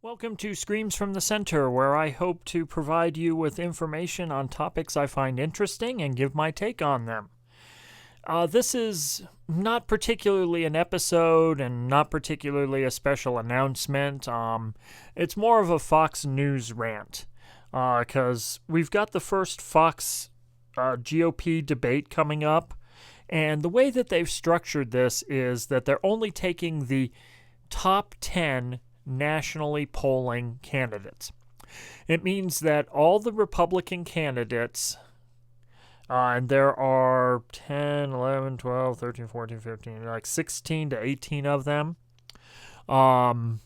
Welcome to Screams from the Center, where I hope to provide you with information on topics I find interesting and give my take on them. This is not particularly an episode and not particularly a special announcement. It's more of a Fox News rant, because we've got the first Fox GOP debate coming up, and the way that they've structured this is that they're only taking the top 10 nationally polling candidates. It means that all the Republican candidates, and there are 10, 11, 12, 13, 14, 15, like 16 to 18 of them, only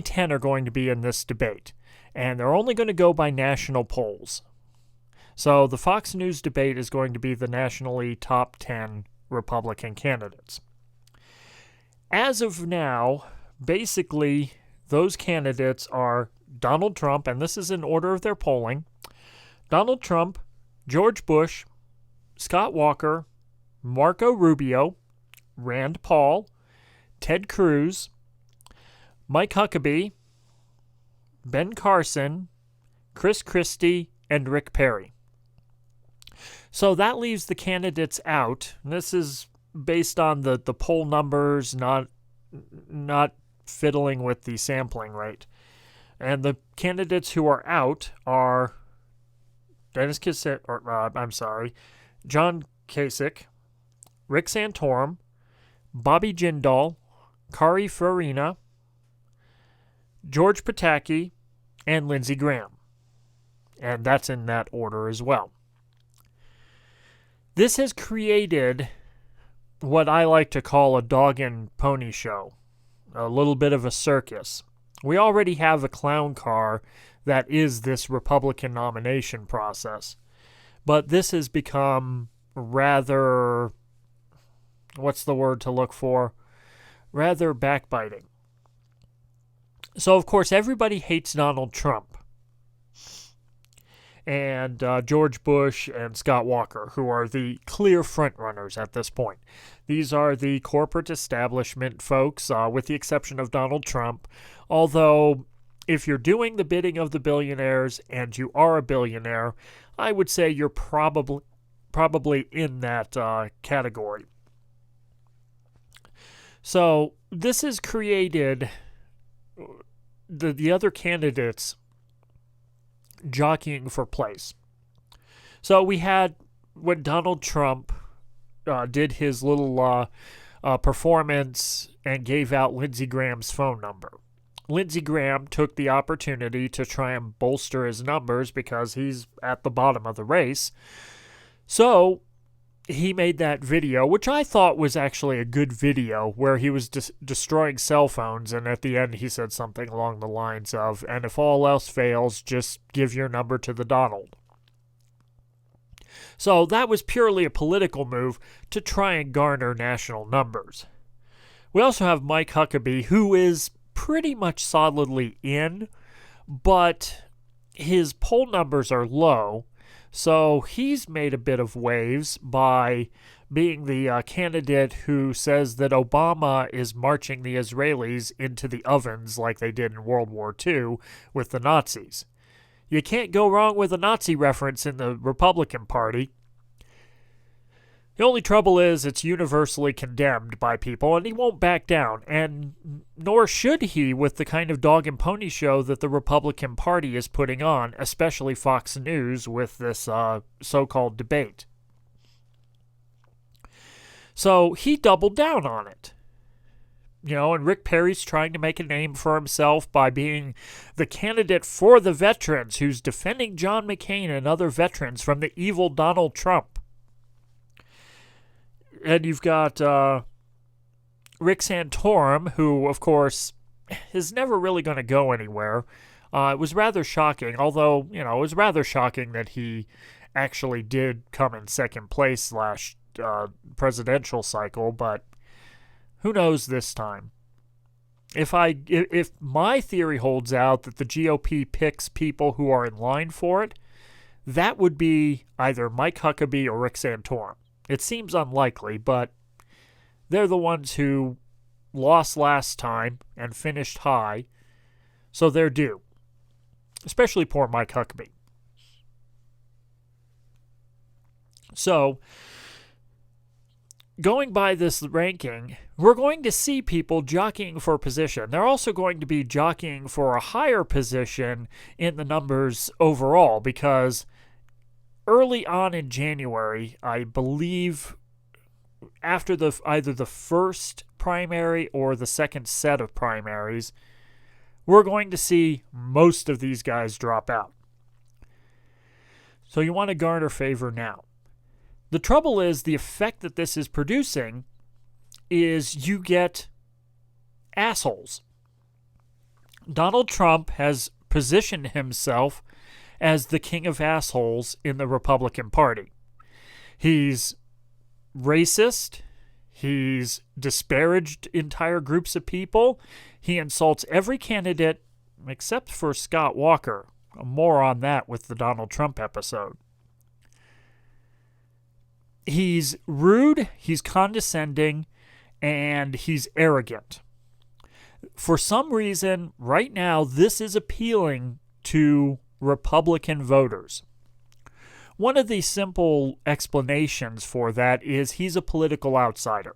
10 are going to be in this debate. And they're only going to go by national polls. So the Fox News debate is going to be the nationally top 10 Republican candidates. As of now, basically, those candidates are Donald Trump, and this is in order of their polling, Donald Trump, George Bush, Scott Walker, Marco Rubio, Rand Paul, Ted Cruz, Mike Huckabee, Ben Carson, Chris Christie, and Rick Perry. So that leaves the candidates out. This is based on the poll numbers, not fiddling with the sampling rate. And the candidates who are out are John Kasich, Rick Santorum, Bobby Jindal, Kari Farina, George Pataki, and Lindsey Graham. And that's in that order as well. This has created what I like to call a dog and pony show. A little bit of a circus. We already have a clown car that is this Republican nomination process. But this has become rather, what's the word to look for? Rather backbiting. So, of course, everybody hates Donald Trump and George Bush and Scott Walker, who are the clear frontrunners at this point. These are the corporate establishment folks, with the exception of Donald Trump. Although, if you're doing the bidding of the billionaires and you are a billionaire, I would say you're probably in that category. So, this has created the other candidates jockeying for place. So we had, when Donald Trump did his little performance and gave out Lindsey Graham's phone number. Lindsey Graham took the opportunity to try and bolster his numbers because he's at the bottom of the race. So he made that video, which I thought was actually a good video, where he was destroying cell phones, and at the end he said something along the lines of, and if all else fails, just give your number to the Donald. So that was purely a political move to try and garner national numbers. We also have Mike Huckabee, who is pretty much solidly in, but his poll numbers are low. So he's made a bit of waves by being the candidate who says that Obama is marching the Israelis into the ovens like they did in World War II with the Nazis. You can't go wrong with a Nazi reference in the Republican Party. The only trouble is it's universally condemned by people, and he won't back down, and nor should he with the kind of dog and pony show that the Republican Party is putting on, especially Fox News with this so-called debate. So he doubled down on it. And Rick Perry's trying to make a name for himself by being the candidate for the veterans who's defending John McCain and other veterans from the evil Donald Trump. And you've got Rick Santorum, who, of course, is never really going to go anywhere. It was rather shocking, although, it was rather shocking that he actually did come in second place last presidential cycle, but who knows this time? If my theory holds out that the GOP picks people who are in line for it, that would be either Mike Huckabee or Rick Santorum. It seems unlikely, but they're the ones who lost last time and finished high, So they're due. Especially poor Mike Huckabee. So, going by this ranking, we're going to see people jockeying for position. They're also going to be jockeying for a higher position in the numbers overall, because early on in January, I believe after either the first primary or the second set of primaries, we're going to see most of these guys drop out. So you want to garner favor now. The trouble is, the effect that this is producing is you get assholes. Donald Trump has positioned himself as the king of assholes in the Republican Party. He's racist. He's disparaged entire groups of people. He insults every candidate except for Scott Walker. More on that with the Donald Trump episode. He's rude, he's condescending, and he's arrogant. For some reason, right now, this is appealing to Republican voters. One of the simple explanations for that is he's a political outsider.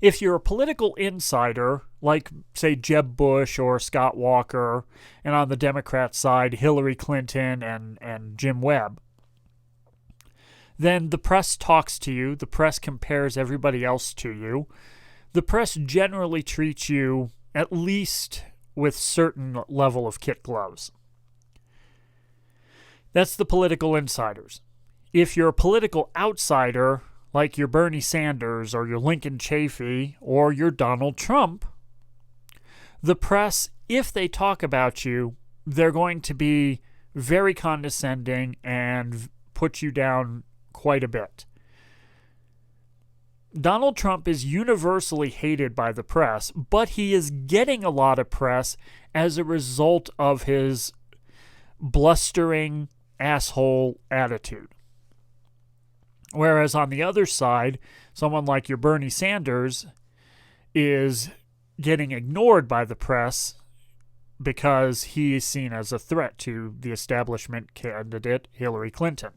If you're a political insider, like, say, Jeb Bush or Scott Walker, and on the Democrat side, Hillary Clinton and Jim Webb, then the press talks to you, the press compares everybody else to you, the press generally treats you at least with certain level of kid gloves. That's the political insiders. If you're a political outsider, like your Bernie Sanders or your Lincoln Chafee or your Donald Trump, the press, if they talk about you, they're going to be very condescending and put you down quite a bit. Donald Trump is universally hated by the press, but he is getting a lot of press as a result of his blustering asshole attitude. Whereas on the other side, someone like your Bernie Sanders is getting ignored by the press because he is seen as a threat to the establishment candidate Hillary Clinton.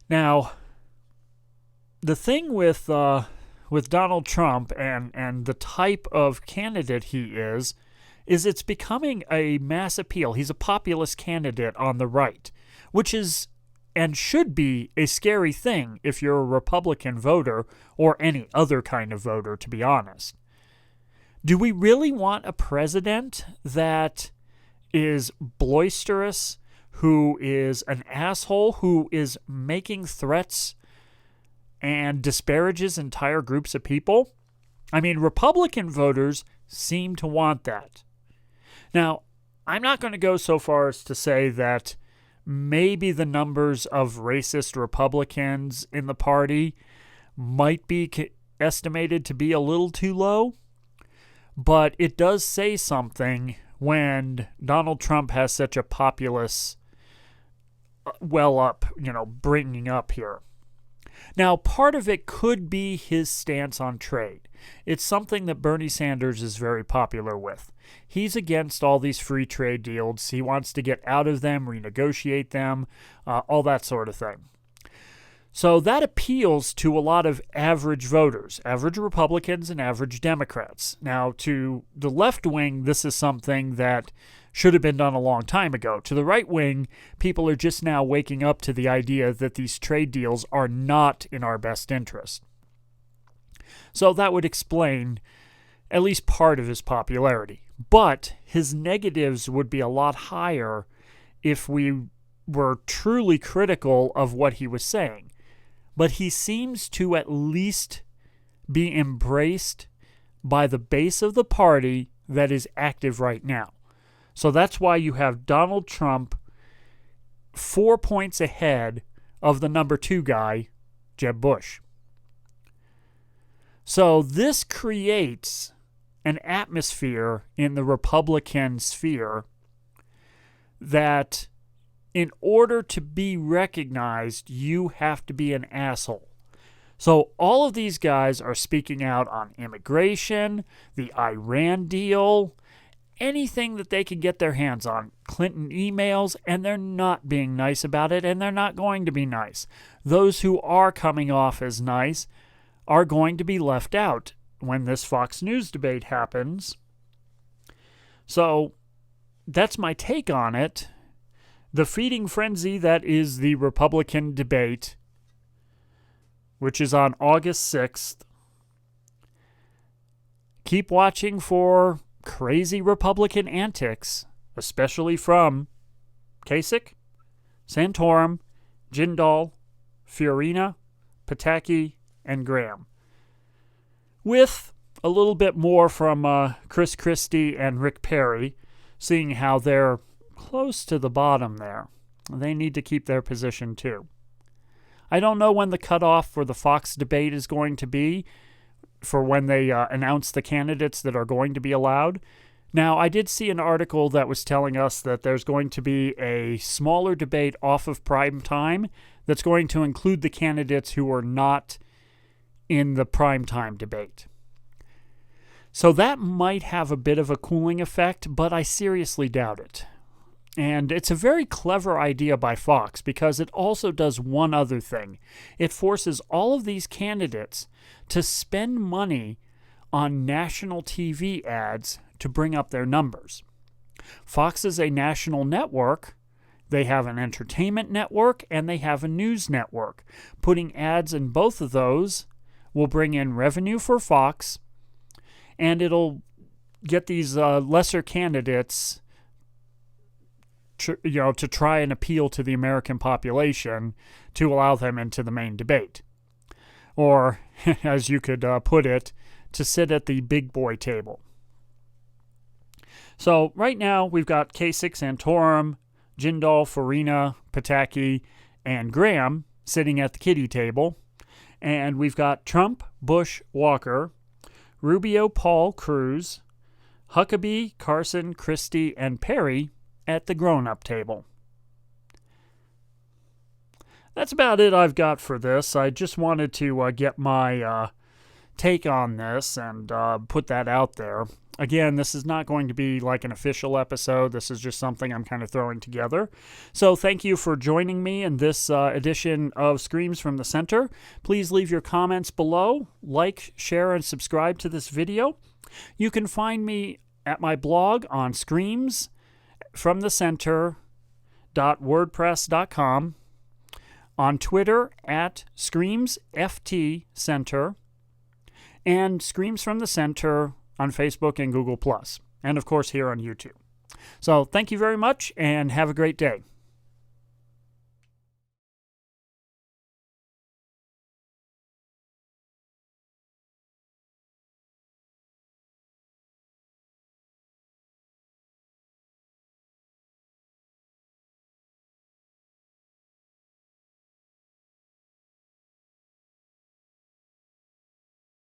Now, the thing with Donald Trump and the type of candidate he is it's becoming a mass appeal. He's a populist candidate on the right, which is and should be a scary thing if you're a Republican voter or any other kind of voter, to be honest. Do we really want a president that is boisterous, who is an asshole, who is making threats and disparages entire groups of people? I mean, Republican voters seem to want that. Now, I'm not going to go so far as to say that maybe the numbers of racist Republicans in the party might be estimated to be a little too low, but it does say something when Donald Trump has such a populace bringing up here. Now, part of it could be his stance on trade. It's something that Bernie Sanders is very popular with. He's against all these free trade deals. He wants to get out of them, renegotiate them, all that sort of thing. So that appeals to a lot of average voters, average Republicans and average Democrats. Now, to the left wing, this is something that should have been done a long time ago. To the right wing, people are just now waking up to the idea that these trade deals are not in our best interest. So that would explain at least part of his popularity. But his negatives would be a lot higher if we were truly critical of what he was saying. But he seems to at least be embraced by the base of the party that is active right now. So that's why you have Donald Trump 4 points ahead of the number 2 guy, Jeb Bush. So this creates an atmosphere in the Republican sphere that in order to be recognized, you have to be an asshole. So all of these guys are speaking out on immigration, the Iran deal, anything that they could get their hands on. Clinton emails, and they're not being nice about it, and they're not going to be nice. Those who are coming off as nice are going to be left out when this Fox News debate happens. So that's my take on it. The feeding frenzy that is the Republican debate, which is on August 6th. Keep watching for crazy Republican antics, especially from Kasich, Santorum, Jindal, Fiorina, Pataki, and Graham. With a little bit more from Chris Christie and Rick Perry, seeing how they're close to the bottom there. They need to keep their position too. I don't know when the cutoff for the Fox debate is going to be, for when they announce the candidates that are going to be allowed. Now, I did see an article that was telling us that there's going to be a smaller debate off of prime time that's going to include the candidates who are not in the prime time debate. So that might have a bit of a cooling effect, but I seriously doubt it. And it's a very clever idea by Fox because it also does one other thing. It forces all of these candidates to spend money on national TV ads to bring up their numbers. Fox is a national network. They have an entertainment network and they have a news network. Putting ads in both of those will bring in revenue for Fox, and it'll get these lesser candidates to try and appeal to the American population to allow them into the main debate. Or, as you could put it, to sit at the big boy table. So right now we've got Kasich, Santorum, Jindal, Fiorina, Pataki, and Graham sitting at the kiddie table. And we've got Trump, Bush, Walker, Rubio, Paul, Cruz, Huckabee, Carson, Christie, and Perry at the grown-up table. That's about it I've got for this. I just wanted to get my take on this and put that out there. Again, this is not going to be like an official episode. This is just something I'm kind of throwing together. So thank you for joining me in this edition of Screams from the Center. Please leave your comments below. Like, share, and subscribe to this video. You can find me at my blog on screamsfromthecenter.wordpress.com, on Twitter at ScreamsFTCenter, and Screams from the Center on Facebook and Google+, and of course here on YouTube. So thank you very much and have a great day.